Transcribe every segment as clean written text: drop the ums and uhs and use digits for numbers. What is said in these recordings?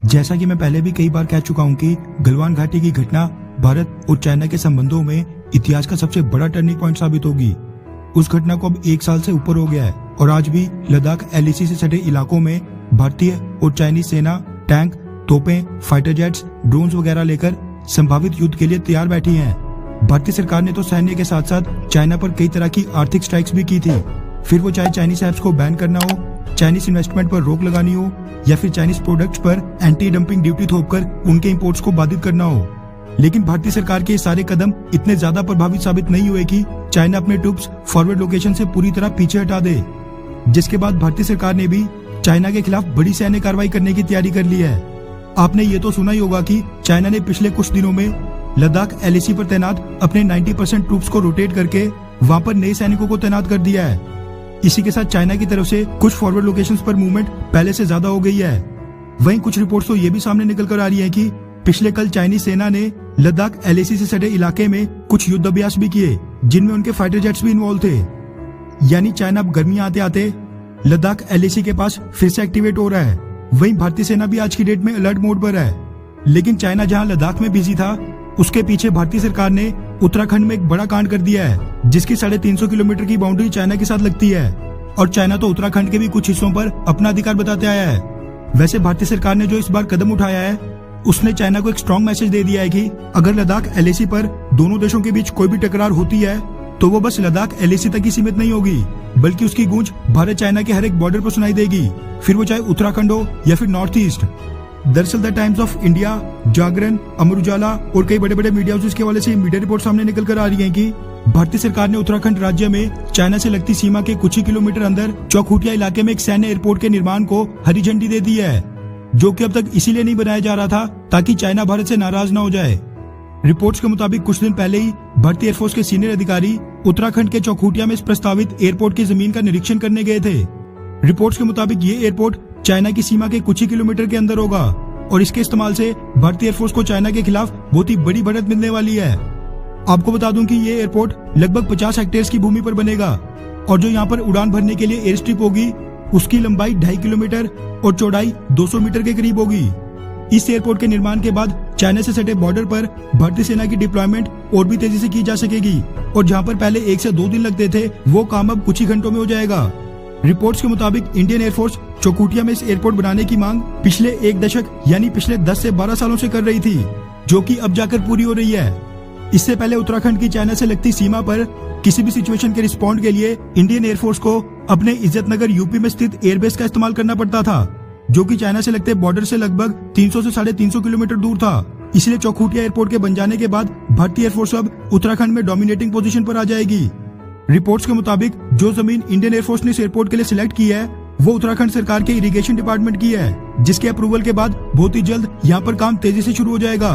जैसा कि मैं पहले भी कई बार कह चुका हूं कि गलवान घाटी की घटना भारत और चाइना के संबंधों में इतिहास का सबसे बड़ा टर्निंग पॉइंट साबित होगी। उस घटना को अब 1 साल से ऊपर हो गया है और आज भी लद्दाख LAC से सटे इलाकों में भारतीय और चाइनीज सेना टैंक, तोपें, फाइटर जेट्स, ड्रोन्स वगैरह लेकर संभावित युद्ध के लिए तैयार बैठी है। भारतीय सरकार ने तो सैन्य के साथ साथ चाइना पर कई तरह की आर्थिक स्ट्राइक्स भी की थी, फिर वो चाहे चाइनीज ऐप्स को बैन करना हो, चाइनीज इन्वेस्टमेंट पर रोक लगानी हो या फिर चाइनीज प्रोडक्ट्स पर एंटी डंपिंग ड्यूटी थोपकर उनके इंपोर्ट्स को बाधित करना हो। लेकिन भारतीय सरकार के सारे कदम इतने ज्यादा प्रभावी साबित नहीं हुए कि चाइना अपने ट्रूप्स फॉरवर्ड लोकेशन से पूरी तरह पीछे हटा दे, जिसके बाद भारतीय सरकार ने भी चाइना के खिलाफ बड़ी सैन्य कार्रवाई करने की तैयारी कर ली है। आपने ये तो सुना ही होगा कि चाइना ने पिछले कुछ दिनों में लद्दाख LAC पर तैनात अपने 90% ट्रूप्स को रोटेट करके वहां पर नए सैनिकों को तैनात कर दिया है। इसी के साथ चाइना की तरफ से कुछ फॉरवर्ड लोकेशंस पर मूवमेंट पहले से ज्यादा हो गई है। वहीं कुछ रिपोर्ट्स तो ये भी सामने निकल कर आ रही है कि पिछले कल चाइनीज सेना ने लद्दाख LAC से सटे इलाके में कुछ युद्ध अभ्यास भी किए, जिनमें उनके फाइटर जेट्स भी इन्वॉल्व थे। यानी चाइना अब गर्मियां आते आते लद्दाख LAC के पास फिर से एक्टिवेट हो रहा है। वहीं भारतीय सेना भी आज की डेट में अलर्ट मोड पर है। लेकिन चाइना जहां लद्दाख में बिजी था, उसके पीछे भारतीय सरकार ने उत्तराखंड में एक बड़ा कांड कर दिया है, जिसकी 350 किलोमीटर की बाउंड्री चाइना के साथ लगती है और चाइना तो उत्तराखंड के भी कुछ हिस्सों पर अपना अधिकार बताते आया है। वैसे भारतीय सरकार ने जो इस बार कदम उठाया है, उसने चाइना को एक स्ट्रॉन्ग मैसेज दे दिया है कि अगर लद्दाख LAC पर दोनों देशों के बीच कोई भी टकरार होती है तो वो बस लद्दाख LAC तक ही सीमित नहीं होगी, बल्कि उसकी गूंज भारत चाइना के हर एक बॉर्डर पर सुनाई देगी, फिर वो चाहे उत्तराखंड हो या फिर नॉर्थ ईस्ट। दरअसल द टाइम्स ऑफ इंडिया, जागरण, अमर उजाला और कई बड़े बड़े मीडिया हाउसेस के हवाले से मीडिया रिपोर्ट सामने निकल कर आ रही है कि भारतीय सरकार ने उत्तराखंड राज्य में चाइना से लगती सीमा के कुछ ही किलोमीटर अंदर चौखुटिया इलाके में एक सैन्य एयरपोर्ट के निर्माण को हरी झंडी दे दी है, जो कि अब तक इसीलिए नहीं बनाया जा रहा था ताकि चाइना भारत से नाराज न हो जाए। रिपोर्ट्स के मुताबिक कुछ दिन पहले ही भारतीय एयरफोर्स के सीनियर अधिकारी उत्तराखंड के चौखुटिया में इस प्रस्तावित एयरपोर्ट की जमीन का निरीक्षण करने गए थे। रिपोर्ट्स के मुताबिक ये एयरपोर्ट चाइना की सीमा के कुछ ही किलोमीटर के अंदर होगा और इसके इस्तेमाल से भारतीय एयरफोर्स को चाइना के खिलाफ बहुत ही बड़ी बढ़त मिलने वाली है। आपको बता दूं कि ये एयरपोर्ट लगभग 50 हेक्टेयर्स की भूमि पर बनेगा और जो यहाँ पर उड़ान भरने के लिए एयर स्ट्रिप होगी, उसकी लंबाई 2.5 किलोमीटर और चौड़ाई 200 मीटर के करीब होगी। इस एयरपोर्ट के निर्माण के बाद चाइना से सटे बॉर्डर पर भारतीय सेना की डिप्लॉयमेंट और भी तेजी से की जा सकेगी और जहाँ पर पहले 1 से 2 दिन लगते थे, वो काम अब कुछ ही घंटों में हो जाएगा। रिपोर्ट्स के मुताबिक इंडियन एयरफोर्स चौखुटिया में इस एयरपोर्ट बनाने की मांग पिछले 1 दशक यानी पिछले 10 से 12 सालों से कर रही थी, जो कि अब जाकर पूरी हो रही है। इससे पहले उत्तराखंड की चाइना से लगती सीमा पर किसी भी सिचुएशन के रिस्पॉन्ड के लिए इंडियन एयरफोर्स को अपने इज्जतनगर यूपी में स्थित एयरबेस का इस्तेमाल करना पड़ता था, जो कि चाइना से लगते बॉर्डर से लगभग 300 से 350 किलोमीटर दूर था। इसलिए चौखुटिया एयरपोर्ट के बन जाने के बाद भारतीय एयरफोर्स अब उत्तराखंड में डोमिनेटिंग पोजीशन पर आ जाएगी। रिपोर्ट्स के मुताबिक जो जमीन इंडियन एयरफोर्स ने इस एयरपोर्ट के लिए सिलेक्ट की है, वो उत्तराखंड सरकार के इरिगेशन डिपार्टमेंट की है, जिसके अप्रूवल के बाद बहुत ही जल्द यहाँ पर काम तेजी से शुरू हो जाएगा।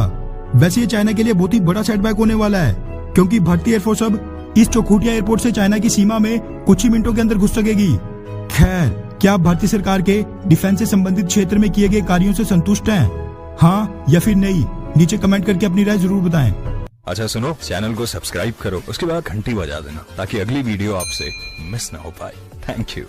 वैसे ये चाइना के लिए बहुत ही बड़ा सेटबैक होने वाला है, क्योंकि भारतीय एयरफोर्स अब इस चौखुटिया एयरपोर्ट से चाइना की सीमा में कुछ ही मिनटों के अंदर घुस सकेगी। खैर, क्या आप भारतीय सरकार के डिफेंस से संबंधित क्षेत्र में किए गए कार्यों से संतुष्ट हैं? हाँ या फिर नहीं? नीचे कमेंट करके अपनी राय जरूर बताएं। अच्छा सुनो, चैनल को सब्सक्राइब करो, उसके बाद घंटी बजा देना ताकि अगली वीडियो आपसे मिस ना हो पाए। Thank you.